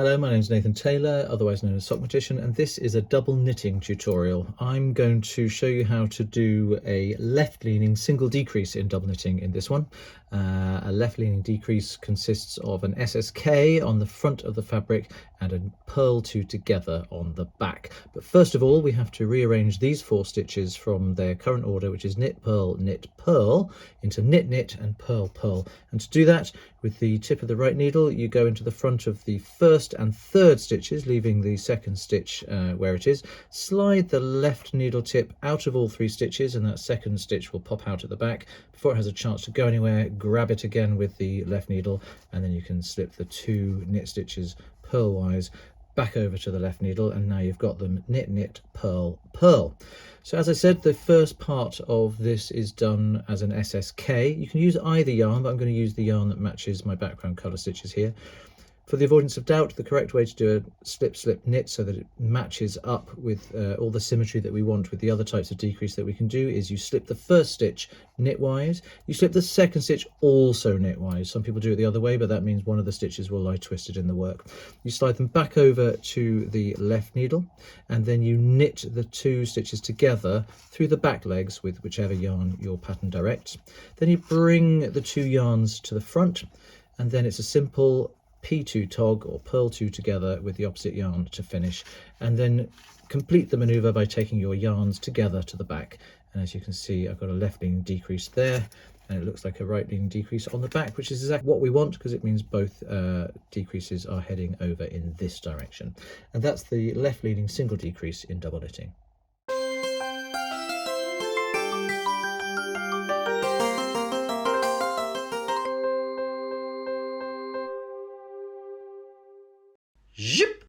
Hello, my name is Nathan Taylor, otherwise known as Sockmatician, and this is a double knitting tutorial. I'm going to show you how to do a left-leaning single decrease in double knitting in this one. A left-leaning decrease consists of an SSK on the front of the fabric and a purl two together on the back. But first of all, we have to rearrange these 4 stitches from their current order, which is knit, purl, into knit, knit, and purl, purl. And to do that, with the tip of the right needle, you go into the front of the first and third stitches, leaving the second stitch where it is. Slide the left needle tip out of all 3 stitches, and that second stitch will pop out at the back. Before it has a chance to go anywhere, grab it again with the left needle, and then you can slip the 2 knit stitches purlwise back over to the left needle, and now you've got them knit, knit, purl, purl. So as I said, the first part of this is done as an SSK. You can use either yarn, but I'm going to use the yarn that matches my background colour stitches here. For the avoidance of doubt, the correct way to do a slip, slip, knit so that it matches up with all the symmetry that we want with the other types of decrease that we can do is you slip the first stitch knitwise, you slip the second stitch also knitwise. Some people do it the other way, but that means one of the stitches will lie twisted in the work. You slide them back over to the left needle, and then you knit the 2 stitches together through the back legs with whichever yarn your pattern directs. Then you bring the 2 yarns to the front, and then it's a simple P2 tog or purl 2 together with the opposite yarn to finish, and then complete the maneuver by taking your yarns together to the back. And as you can see, I've got a left leaning decrease there, and it looks like a right leaning decrease on the back, which is exactly what we want because it means both decreases are heading over in this direction. And that's the left leaning single decrease in double knitting. Zip!